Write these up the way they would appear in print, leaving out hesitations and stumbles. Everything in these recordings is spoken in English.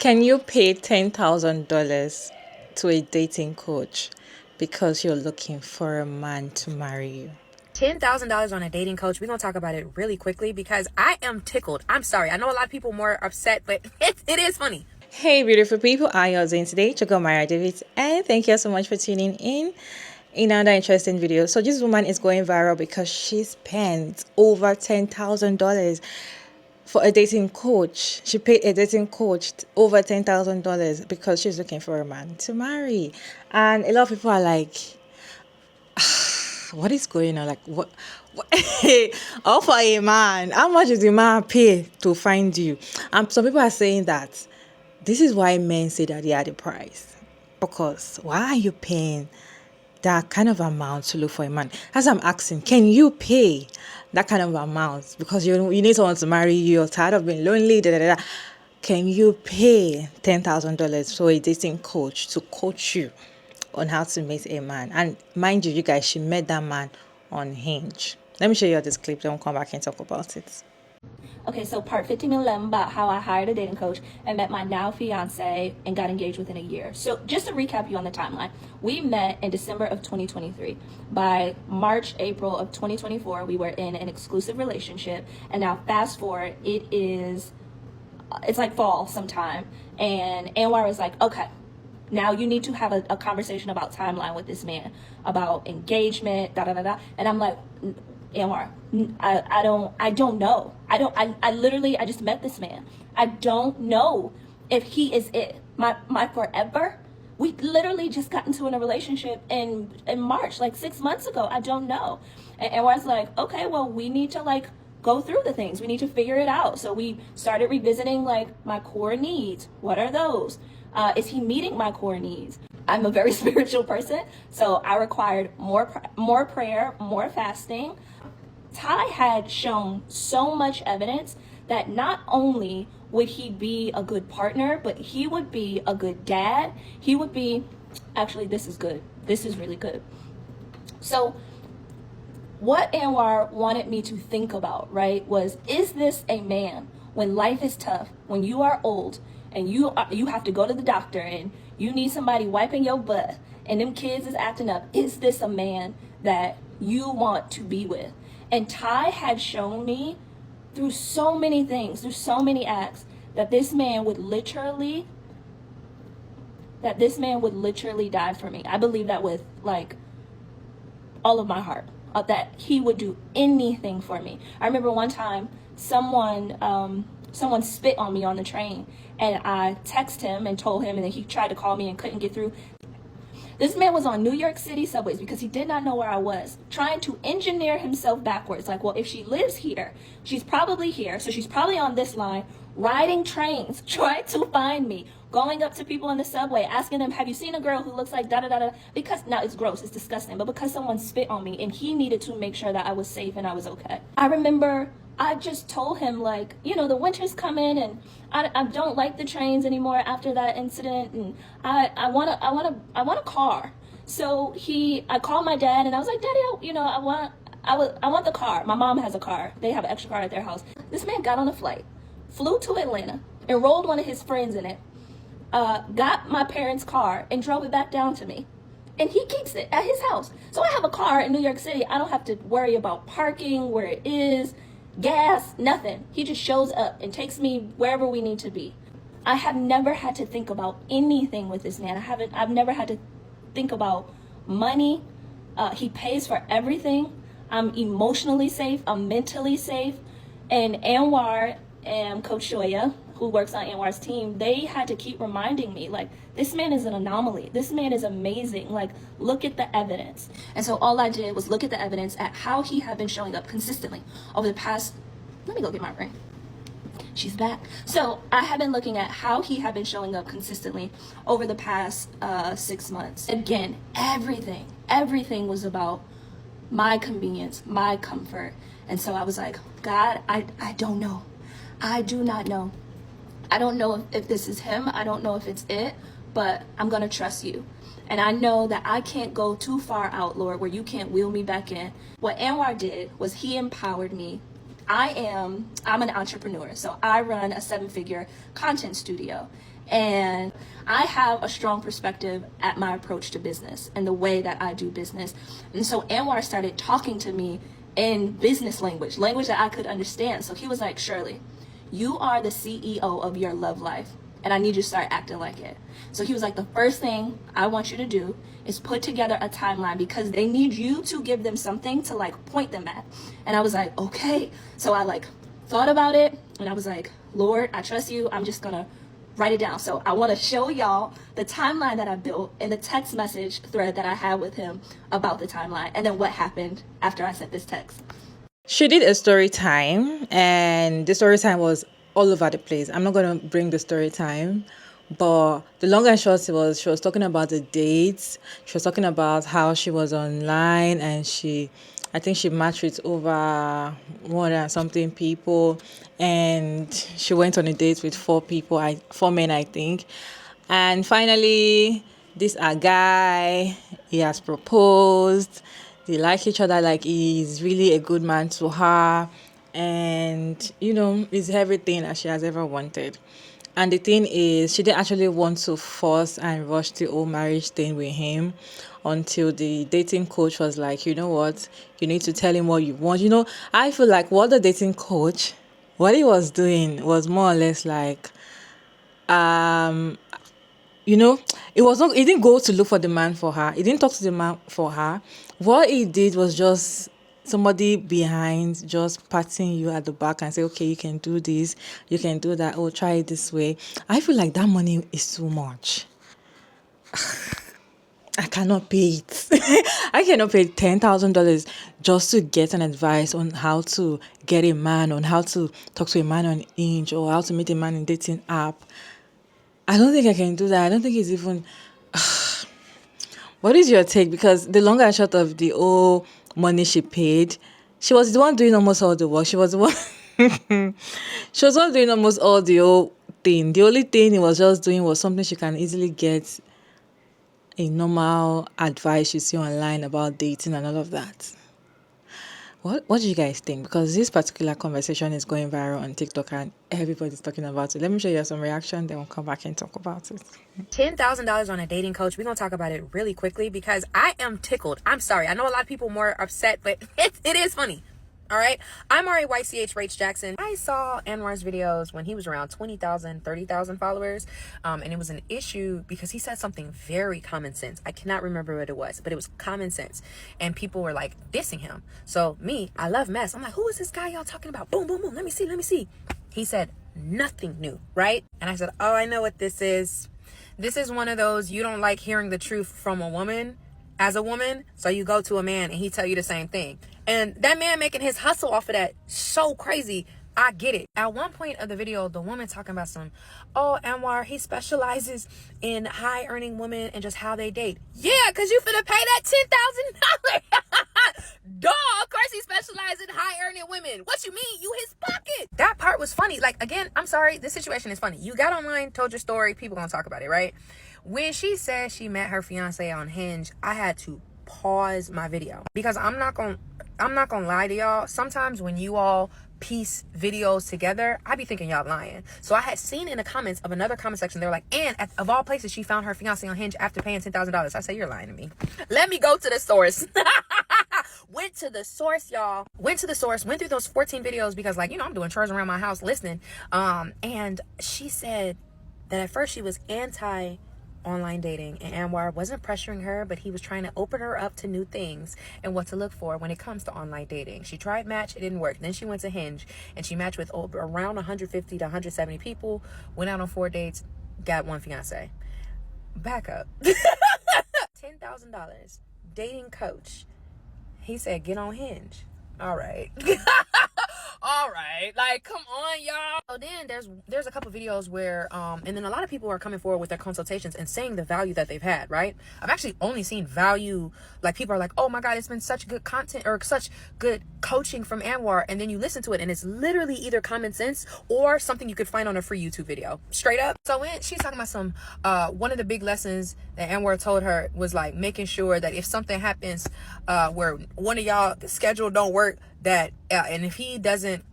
Can you pay $10,000 to a dating coach because you're looking for a man to marry you? $10,000 on a dating coach. We're going to talk about it really quickly because I am tickled. I'm sorry. I know a lot of people are more upset, but it is funny. Hey, beautiful people. How are you doing today? Choko Mara David, and thank you so much for tuning in another interesting video. So this woman is going viral because she spent over $10,000 for a dating coach. She paid a dating coach over $10,000 because she's looking for a man to marry. And a lot of people are like, what is going on? Like, what all for a man? How much does the man pay to find you? And some people are saying that this is why men say that they are the price. Because why are you paying that kind of amount to look for a man? As I'm asking, can you pay that kind of amount because you need someone to marry you, you're tired of being lonely, Can you pay $10,000 for a dating coach to coach you on how to meet a man? And mind you guys, she met that man on Hinge. Let me show you this clip, then we'll come back and talk about it. Okay, so part 15 and 11 about how I hired a dating coach and met my now fiance and got engaged within a year. So just to recap you on the timeline, we met in December of 2023. By March, April of 2024, we were in an exclusive relationship. And now fast forward, it's like fall sometime. And Anwar was like, okay, now you need to have a conversation about timeline with this man, about engagement, da-da-da-da. And I'm like, Anwar, I don't know. I just met this man. I don't know if he is it. My forever. We literally just got into a relationship in March, like 6 months ago. I don't know. And Anwar's like, okay, well, we need to like go through the things. We need to figure it out. So we started revisiting like my core needs. What are those? Is he meeting my core needs? I'm a very spiritual person, so I required more prayer, more fasting. Ty had shown so much evidence that not only would he be a good partner, but he would be a good dad. He would be, actually, this is good. This is really good. So what Anwar wanted me to think about, right, was, is this a man when life is tough, when you are old and you have to go to the doctor and you need somebody wiping your butt and them kids is acting up, is this a man that you want to be with? And Ty had shown me through so many things, through so many acts, that this man would literally die for me. I believe that with like all of my heart, that he would do anything for me. I remember one time someone spit on me on the train, and I texted him and told him, and then he tried to call me and couldn't get through. This man was on New York City subways because he did not know where I was, trying to engineer himself backwards. Like, well, if she lives here, she's probably here, so she's probably on this line, riding trains, trying to find me, going up to people in the subway, asking them, have you seen a girl who looks like da-da-da-da? Because, now it's gross, it's disgusting, but because someone spit on me and he needed to make sure that I was safe and I was okay. I remember I just told him, like, you know, the winter's coming and I don't like the trains anymore after that incident, and I want a car. So I called my dad and I was like, Daddy, I want the car. My mom has a car. They have an extra car at their house. This man got on a flight, flew to Atlanta, enrolled one of his friends in it, got my parents' car and drove it back down to me. And he keeps it at his house. So I have a car in New York City. I don't have to worry about parking, where it is, gas, nothing. He just shows up and takes me wherever we need to be. I have never had to think about anything with this man. I've never had to think about money. He pays for everything. I'm emotionally safe. I'm mentally safe. And Anwar and Coach Shoya, who works on Anwar's team, they had to keep reminding me, like, this man is an anomaly. This man is amazing. Like, look at the evidence. And so all I did was look at the evidence at how he had been showing up consistently over the past, let me go get my ring. She's back. So I have been looking at how he had been showing up consistently over the past 6 months. Again, everything was about my convenience, my comfort. And so I was like, God, I don't know. I do not know. I don't know if this is him. I don't know if it's it, but I'm going to trust you. And I know that I can't go too far out, Lord, where you can't wheel me back in. What Anwar did was he empowered me. I'm an entrepreneur, so I run a 7-figure content studio. And I have a strong perspective at my approach to business and the way that I do business. And so Anwar started talking to me in business language that I could understand. So he was like, Shirley, you are the CEO of your love life, and I need you to start acting like it. So he was like, the first thing I want you to do is put together a timeline, because they need you to give them something to like point them at. And I was like, okay. So I like thought about it, and I was like, Lord, I trust you. I'm just gonna write it down. So I want to show y'all the timeline that I built in the text message thread that I had with him about the timeline, and then what happened after I sent this text. She did a story time, and the story time was all over the place. I'm not going to bring the story time, but the long and short was she was talking about the dates. She was talking about how she was online, and I think she matched with over 100 something people, and she went on a date with 4 people, 4 men, I think. And finally, this a guy, he has proposed. They like each other, like he's really a good man to her. And, he's everything that she has ever wanted. And the thing is, she didn't actually want to force and rush the whole marriage thing with him until the dating coach was like, you know what, you need to tell him what you want. I feel like what the dating coach, what he was doing was more or less like, it was not, he didn't go to look for the man for her. He didn't talk to the man for her. What he did was just somebody behind just patting you at the back and say, okay, you can do this, you can do that, oh, try it this way. I feel like that money is too much. I cannot pay it. I cannot pay $10,000 just to get an advice on how to get a man, on how to talk to a man on Hinge, or how to meet a man in dating app. I don't think I can do that. I don't think it's even... What is your take? Because the longer and short of the whole money she paid, she was the one doing almost all the work. She was the one... she was the one doing almost all the whole thing. The only thing he was just doing was something she can easily get a normal advice you see online about dating and all of that. What do you guys think? Because this particular conversation is going viral on TikTok and everybody's talking about it. Let me show you some reaction, then we'll come back and talk about it. $10,000 on a dating coach. We're going to talk about it really quickly because I am tickled. I'm sorry. I know a lot of people more upset, but it is funny. All right. I'm RAYCH Rach Jackson. I saw Anwar's videos when he was around 20,000, 30,000 followers. And it was an issue because he said something very common sense. I cannot remember what it was, but it was common sense. And people were like dissing him. So me, I love mess. I'm like, who is this guy y'all talking about? Boom, boom, boom. Let me see. He said nothing new, right? And I said, oh, I know what this is. This is one of those, you don't like hearing the truth from a woman as a woman, so you go to a man and he tell you the same thing. And that man making his hustle off of that, so crazy. I get it. At one point of the video, the woman talking about Anwar, he specializes in high earning women and just how they date. Yeah, because you finna pay that $10,000. Duh, of course he specializes in high earning women. What you mean? You his pocket. That part was funny. Like, again, I'm sorry. This situation is funny. You got online, told your story. People gonna talk about it, right? When she said she met her fiance on Hinge, I had to pause my video because I'm not gonna lie to y'all. Sometimes when you all piece videos together, I be thinking y'all lying. So I had seen in the comments of another comment section, they were like, and of all places, she found her fiance on Hinge after paying $10,000. I say, you're lying to me. Let me go to the source. Went to the source, y'all. Went through those 14 videos because, like, I'm doing chores around my house listening. And she said that at first she was anti online dating, and Anwar wasn't pressuring her, but he was trying to open her up to new things and what to look for when it comes to online dating. She tried Match, it didn't work. Then she went to Hinge and she matched with around 150 to 170 people, went out on 4 dates, got one fiance. Back up. $10,000 dating coach. He said, get on Hinge. All right. All right, like, come on, y'all. So then there's a couple videos where and then a lot of people are coming forward with their consultations and saying the value that they've had, right? I've actually only seen value, like, people are like, oh my god, it's been such good content or such good coaching from Anwar, and then you listen to it and it's literally either common sense or something you could find on a free YouTube video, straight up. So when she's talking about one of the big lessons that Anwar told her was like making sure that if something happens where one of y'all the schedule don't work, that and if he doesn't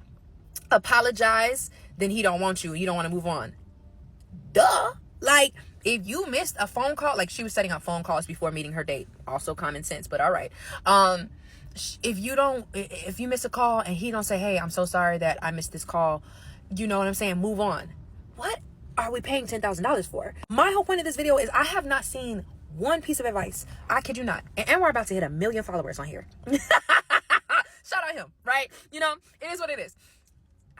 apologize, then he don't want you don't want to move on. Duh. Like, if you missed a phone call, like she was setting up phone calls before meeting her date. Also common sense, but all right. If you miss a call and he don't say, hey, I'm so sorry that I missed this call, you know what I'm saying? Move on. What are we paying $10,000 for? My whole point of this video is I have not seen one piece of advice. I kid you not. And we're about to hit 1 million followers on here. Shout out him, right? You know, it is what it is.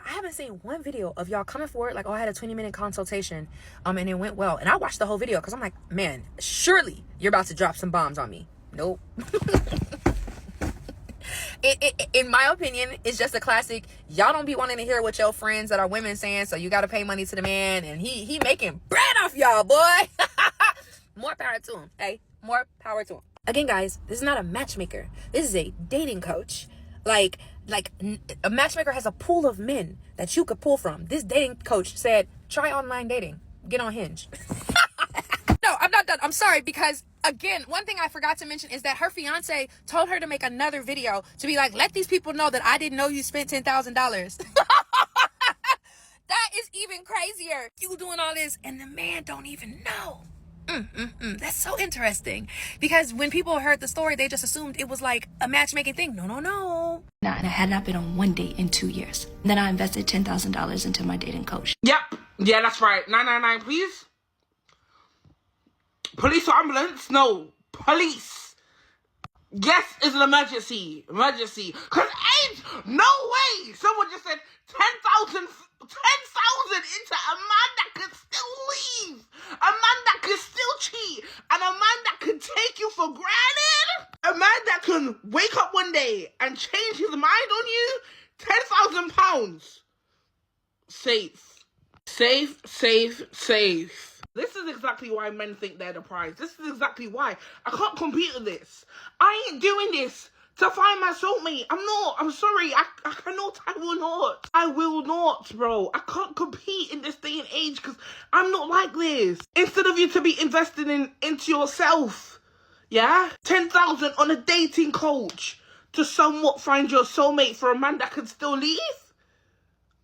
I haven't seen one video of y'all coming forward like, oh, I had a 20-minute consultation and it went well. And I watched the whole video because I'm like, man, surely you're about to drop some bombs on me. Nope. In my opinion, it's just a classic. Y'all don't be wanting to hear what your friends that are women saying, so you got to pay money to the man, and he making bread off y'all, boy. More power to him. Hey, more power to him. Again, guys, this is not a matchmaker. This is a dating coach. Like a matchmaker has a pool of men that you could pull from. This dating coach said, try online dating. Get on Hinge. No, I'm not done. I'm sorry, because again, one thing I forgot to mention is that her fiance told her to make another video to be like, let these people know that I didn't know you spent $10,000. That is even crazier. You doing all this and the man don't even know. That's so interesting, because when people heard the story, they just assumed it was like a matchmaking thing. No. And I had not been on one date in 2 years. Then I invested $10,000 into my dating coach. Yep. Yeah, that's right. 999, please. Police or ambulance? No. Police. Yes, it's an emergency. Emergency. Because AIDS, no way. Someone just said 10,000 into a man that could still leave. A man that could still cheat. And a man that could take you for granted. A man that can wake up one day and change his mind on you. £10,000. Safe. Safe. This is exactly why men think they're the prize. This is exactly why. I can't compete with this. I ain't doing this to find my soulmate. I'm not. I'm sorry. I cannot. I will not, bro. I can't compete in this day and age because I'm not like this. Instead of you to be invested into yourself, yeah? 10,000 on a dating coach to somewhat find your soulmate for a man that can still leave?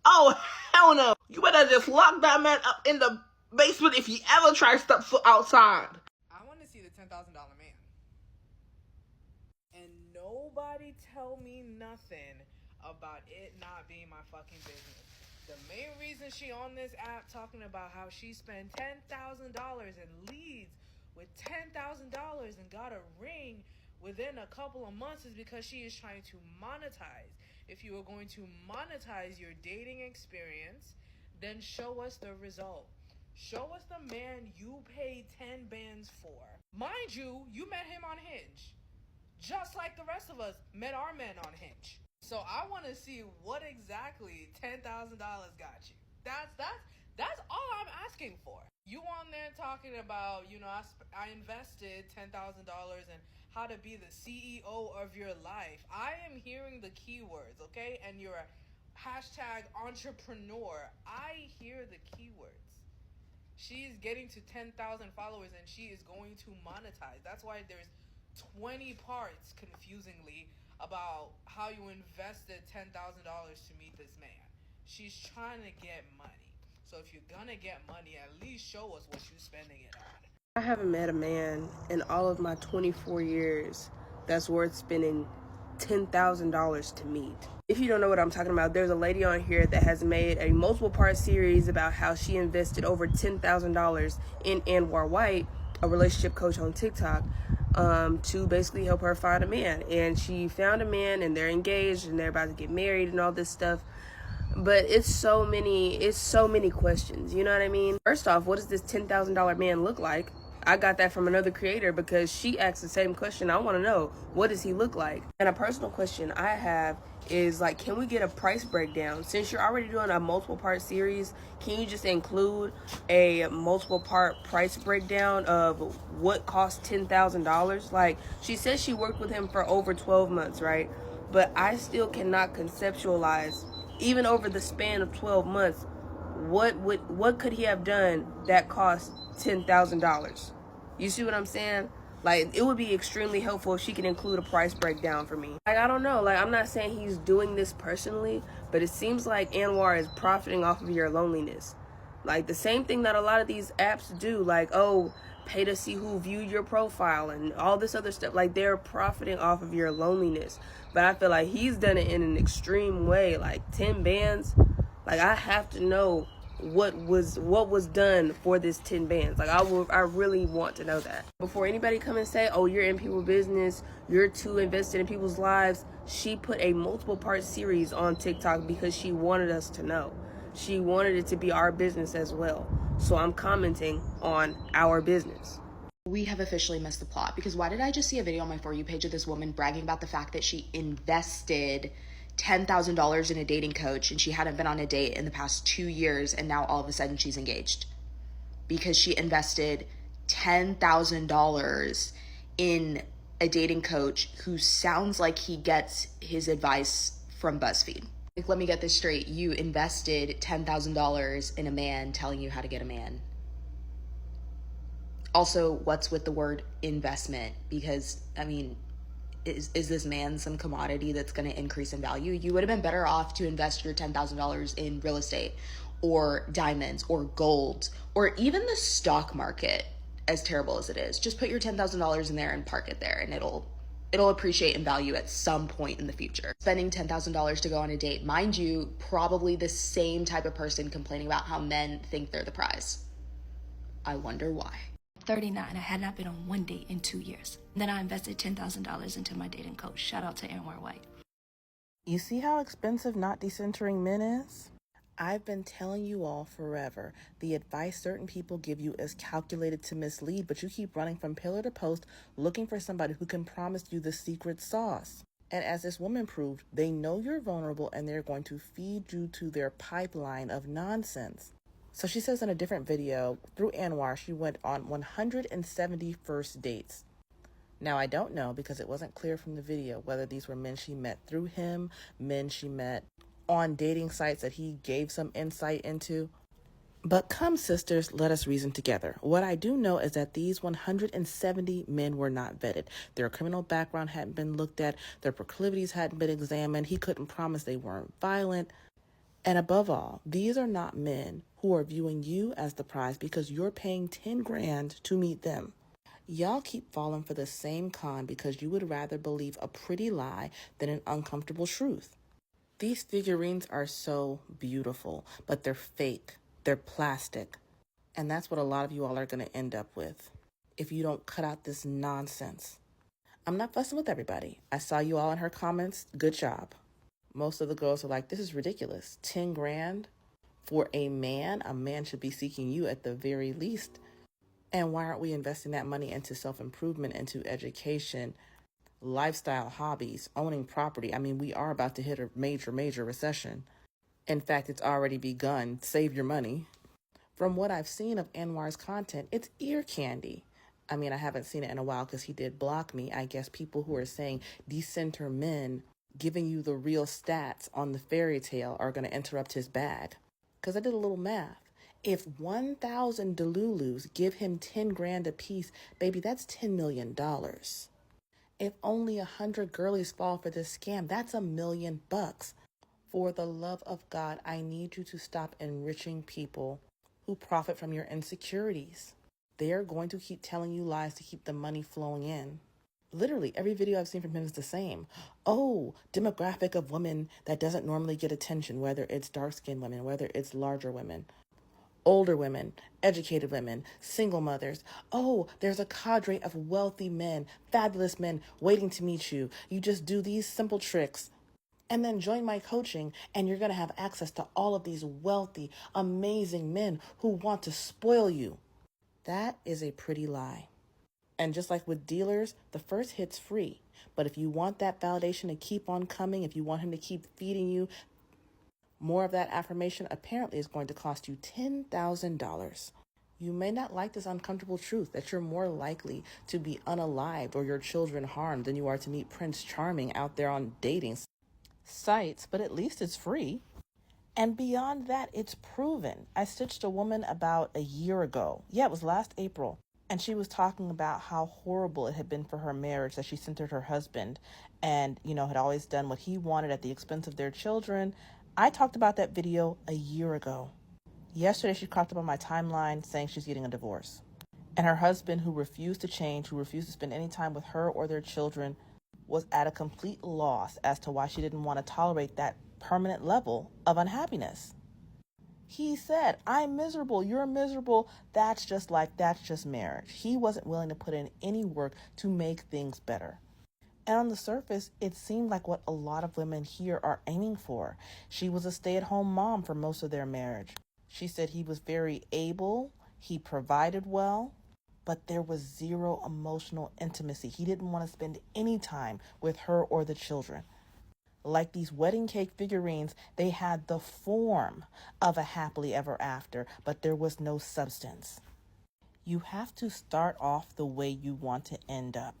Oh, hell no. You better just lock that man up in the basement if he ever tries to step foot outside. I want to see the $10,000 man. And nobody tell me nothing about it not being my fucking business. The main reason she on this app talking about how she spent $10,000 and leads with $10,000 and got a ring within a couple of months is because she is trying to monetize. If you are going to monetize your dating experience, then show us the result. Show us the man you paid 10 bands for. Mind you, you met him on Hinge. Just like the rest of us met our men on Hinge. So I want to see what exactly $10,000 got you. That's all I'm asking for. You on there talking about, you know, I invested $10,000 in how to be the CEO of your life. I am hearing the keywords, okay? And you're a hashtag entrepreneur. I hear the keywords. She's getting to 10,000 followers and she is going to monetize. That's why there's 20 parts, confusingly, about how you invested $10,000 to meet this man. She's trying to get money. So if you're gonna get money, at least show us what you're spending it on. I haven't met a man in all of my 24 years that's worth spending $10,000 to meet. If you don't know what I'm talking about, there's a lady on here that has made a multiple part series about how she invested over $10,000 in Anwar White, a relationship coach on TikTok, to basically help her find a man. And she found a man and they're engaged and they're about to get married and all this stuff. But it's so many questions, you know what I mean? First off, what does this $10,000 man look like? I got that from another creator because she asked the same question. I want to know, what does he look like? And a personal question I have is, like, can we get a price breakdown? Since you're already doing a multiple part series, can you just include a multiple part price breakdown of what costs $10,000? Like, she says she worked with him for over 12 months, right? But I still cannot conceptualize, even over the span of 12 months, what could he have done that cost $10,000? You see what I'm saying? Like, it would be extremely helpful if she could include a price breakdown for me. Like, I don't know. Like, I'm not saying he's doing this personally, but it seems like Anwar is profiting off of your loneliness. Like the same thing that a lot of these apps do, like, oh, pay to see who viewed your profile and all this other stuff. Like, they're profiting off of your loneliness. But I feel like he's done it in an extreme way, like 10 bands. Like, I have to know what was done for this 10 bands. Like, I really want to know that before anybody come and say, oh, you're in people's business, you're too invested in people's lives. She put a multiple part series on TikTok because she wanted us to know. She wanted it to be our business as well. So I'm commenting on our business. We have officially missed the plot, because why did I just see a video on my For You page of this woman bragging about the fact that she invested $10,000 in a dating coach and she hadn't been on a date in the past 2 years, and now all of a sudden she's engaged because she invested $10,000 in a dating coach who sounds like he gets his advice from BuzzFeed. Like, let me get this straight. You invested $10,000 in a man telling you how to get a man. Also, what's with the word investment? Because, I mean, is this man some commodity that's going to increase in value? You would have been better off to invest your $10,000 in real estate or diamonds or gold or even the stock market, as terrible as it is. Just put your $10,000 in there and park it there, and it'll appreciate in value at some point in the future. Spending $10,000 to go on a date, mind you, probably the same type of person complaining about how men think they're the prize. I wonder why. 39. I had not been on one date in 2 years. Then I invested $10,000 into my dating coach. Shout out to Anwar White. You see how expensive not decentering men is? I've been telling you all forever. The advice certain people give you is calculated to mislead, but you keep running from pillar to post looking for somebody who can promise you the secret sauce. And as this woman proved, they know you're vulnerable and they're going to feed you to their pipeline of nonsense. So she says in a different video, through Anwar, she went on 170 first dates. Now, I don't know, because it wasn't clear from the video whether these were men she met through him, men she met on dating sites that he gave some insight into. But come, sisters, let us reason together. What I do know is that these 170 men were not vetted. Their criminal background hadn't been looked at. Their proclivities hadn't been examined. He couldn't promise they weren't violent. And above all, these are not men who are viewing you as the prize because you're paying 10 grand to meet them. Y'all keep falling for the same con because you would rather believe a pretty lie than an uncomfortable truth. These figurines are so beautiful, but they're fake. They're plastic. And that's what a lot of you all are going to end up with if you don't cut out this nonsense. I'm not fussing with everybody. I saw you all in her comments. Good job. Most of the girls are like, this is ridiculous. 10 grand for a man? A man should be seeking you at the very least. And why aren't we investing that money into self-improvement, into education, lifestyle, hobbies, owning property? I mean, we are about to hit a major recession. In fact, it's already begun. Save your money. From what I've seen of Anwar's content, it's ear candy. I mean, I haven't seen it in a while because he did block me. I guess people who are saying decenter men giving you the real stats on the fairy tale are going to interrupt his bag. Because I did a little math. If 1,000 Delulus give him 10 grand a piece, baby, that's $10 million. If only 100 girlies fall for this scam, that's $1 million. For the love of God, I need you to stop enriching people who profit from your insecurities. They are going to keep telling you lies to keep the money flowing in. Literally, every video I've seen from him is the same. Oh, demographic of women that doesn't normally get attention, whether it's dark-skinned women, whether it's larger women, older women, educated women, single mothers. Oh, there's a cadre of wealthy men, fabulous men waiting to meet you. You just do these simple tricks and then join my coaching, and you're going to have access to all of these wealthy, amazing men who want to spoil you. That is a pretty lie. And just like with dealers, the first hit's free. But if you want that validation to keep on coming, if you want him to keep feeding you more of that affirmation, apparently is going to cost you $10,000. You may not like this uncomfortable truth that you're more likely to be unalived or your children harmed than you are to meet Prince Charming out there on dating sites, but at least it's free. And beyond that, it's proven. I stitched a woman about a year ago. Yeah, it was last April. And she was talking about how horrible it had been for her marriage, that she centered her husband and, had always done what he wanted at the expense of their children. I talked about that video a year ago. Yesterday, she cropped up on my timeline saying she's getting a divorce. And her husband, who refused to change, who refused to spend any time with her or their children, was at a complete loss as to why she didn't want to tolerate that permanent level of unhappiness. He said, I'm miserable, you're miserable, that's just marriage. He wasn't willing to put in any work to make things better. And on the surface, it seemed like what a lot of women here are aiming for. She was a stay-at-home mom for most of their marriage. She said he was very able, he provided well, but there was zero emotional intimacy. He didn't want to spend any time with her or the children. Like these wedding cake figurines, they had the form of a happily ever after, but there was no substance. You have to start off the way you want to end up.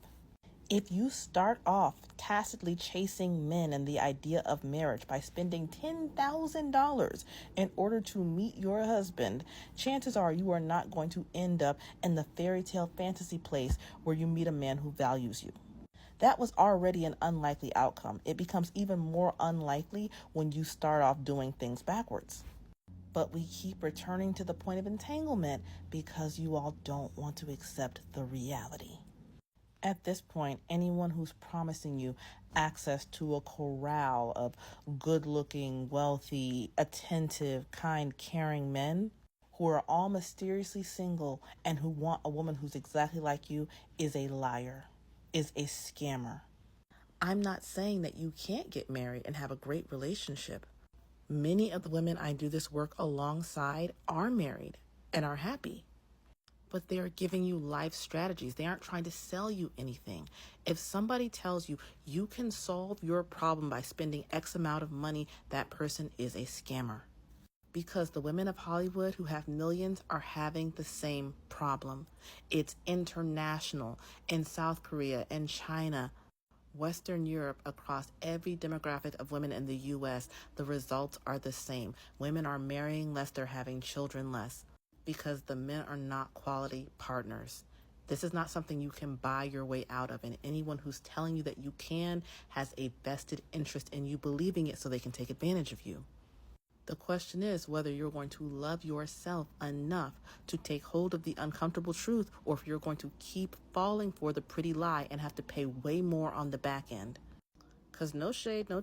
If you start off tacitly chasing men and the idea of marriage by spending $10,000 in order to meet your husband, chances are you are not going to end up in the fairy tale fantasy place where you meet a man who values you. That was already an unlikely outcome. It becomes even more unlikely when you start off doing things backwards. But we keep returning to the point of entanglement because you all don't want to accept the reality. At this point, anyone who's promising you access to a corral of good-looking, wealthy, attentive, kind, caring men who are all mysteriously single and who want a woman who's exactly like you is a liar, is a scammer. I'm not saying that you can't get married and have a great relationship. Many of the women I do this work alongside are married and are happy. But they're giving you life strategies. They aren't trying to sell you anything. If somebody tells you you can solve your problem by spending X amount of money, that person is a scammer. Because the women of Hollywood who have millions are having the same problem. It's international. In South Korea, in China, Western Europe, across every demographic of women in the U.S., the results are the same. Women are marrying less, they're having children less. Because the men are not quality partners. This is not something you can buy your way out of, and anyone who's telling you that you can has a vested interest in you believing it so they can take advantage of you. The question is whether you're going to love yourself enough to take hold of the uncomfortable truth, or if you're going to keep falling for the pretty lie and have to pay way more on the back end. Because no shade, no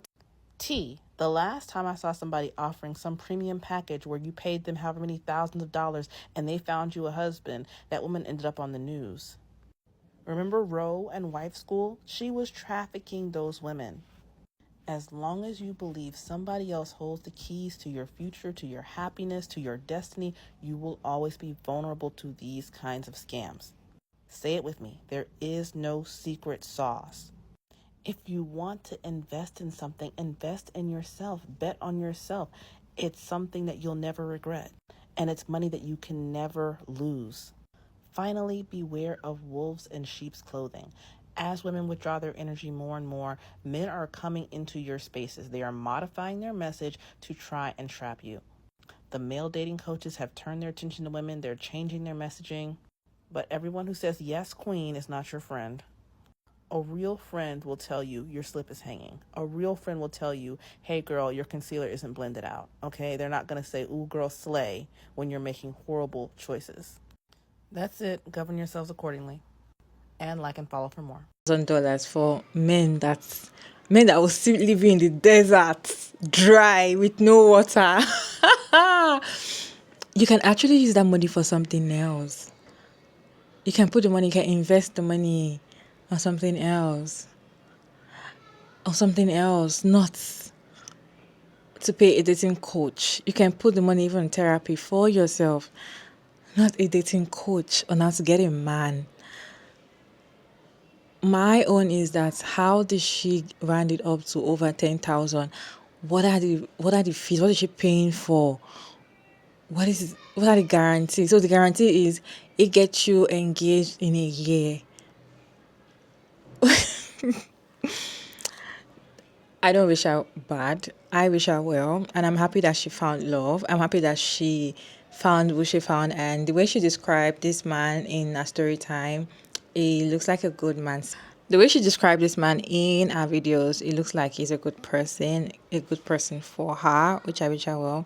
tea. The last time I saw somebody offering some premium package where you paid them however many thousands of dollars and they found you a husband, that woman ended up on the news. Remember Roe and Wife School? She was trafficking those women. As long as you believe somebody else holds the keys to your future, to your happiness, to your destiny, you will always be vulnerable to these kinds of scams. Say it with me. There is no secret sauce. If you want to invest in something, invest in yourself. Bet on yourself. It's something that you'll never regret. And it's money that you can never lose. Finally, beware of wolves in sheep's clothing. As women withdraw their energy more and more, men are coming into your spaces. They are modifying their message to try and trap you. The male dating coaches have turned their attention to women. They're changing their messaging. But everyone who says, yes, queen, is not your friend. A real friend will tell you your slip is hanging. A real friend will tell you, hey girl, your concealer isn't blended out. Okay? They're not going to say, ooh girl, slay, when you're making horrible choices. That's it. Govern yourselves accordingly. And like and follow for more. $1,000 for men that will still live in the desert, dry with no water. You can actually use that money for something else. You can put the money, you can invest the money on something else. Not to pay a dating coach. You can put the money even in therapy for yourself, not a dating coach on how to get a man. My own is that how did she round it up to over 10,000? What are the fees? What is she paying for? What are the guarantees? So the guarantee is it gets you engaged in a year. I don't wish her bad. I wish her well. And I'm happy that she found love. I'm happy that she found who she found. And the way she described this man in a story time, it looks like a good man. The way she described this man in her videos, it looks like he's a good person for her, which I wish her well.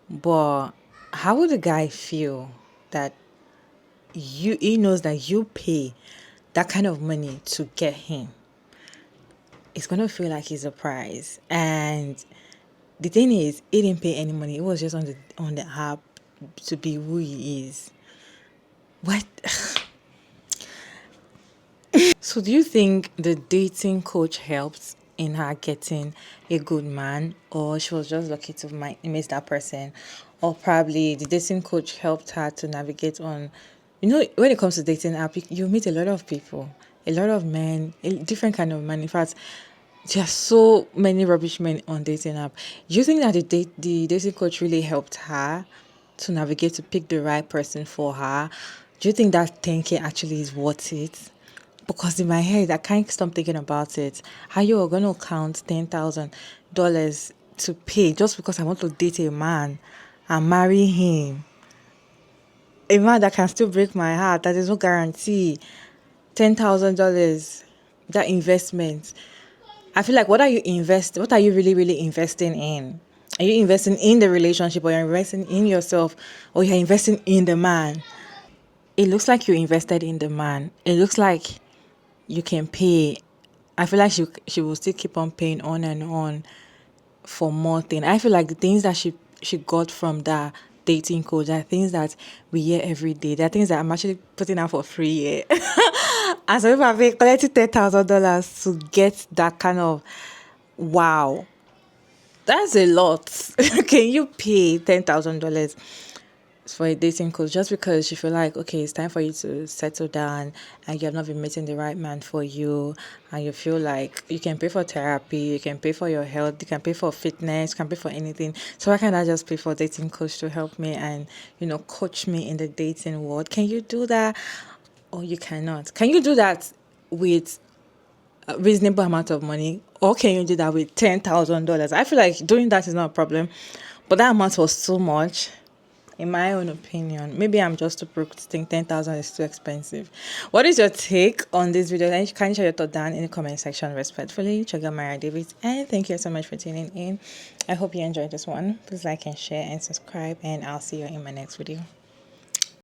But how would a guy feel that he knows that you pay that kind of money to get him? It's gonna feel like he's a prize. And the thing is, he didn't pay any money. It was just on the app to be who he is. What? So do you think the dating coach helped in her getting a good man, or she was just lucky to meet that person, or probably the dating coach helped her to navigate on, when it comes to dating app, you meet a lot of people, a lot of men, a different kind of men. In fact, there are so many rubbish men on dating app. Do you think that the dating coach really helped her to navigate to pick the right person for her? Do you think that 10K actually is worth it? Because in my head, I can't stop thinking about it. How you are going to count $10,000 to pay just because I want to date a man and marry him? A man that can still break my heart. That is no guarantee. $10,000, that investment. I feel like what are you really, really investing in? Are you investing in the relationship, or you're investing in yourself, or you're investing in the man? It looks like you invested in the man. It looks like you can pay. I feel like she will still keep on paying on and on for more things. I feel like the things that she got from that dating coach are things that we hear every day. There are things that I'm actually putting out for free here. And so if I've collected $10,000 to get that kind of wow, that's a lot. Can you pay $10,000 for a dating coach just because you feel like, okay, it's time for you to settle down and you have not been meeting the right man for you, and you feel like you can pay for therapy, you can pay for your health, you can pay for fitness, you can pay for anything. So why can't I just pay for a dating coach to help me and, coach me in the dating world? Can you do that? Or you cannot? Can you do that with a reasonable amount of money, or can you do that with $10,000? I feel like doing that is not a problem, but that amount was too much. In my own opinion, maybe I'm just too broke to think 10,000 is too expensive. What is your take on this video? Can you share your thought down in the comment section respectfully? Check out Mara Davis, and thank you so much for tuning in. I hope you enjoyed this one. Please like and share and subscribe, and I'll see you in my next video.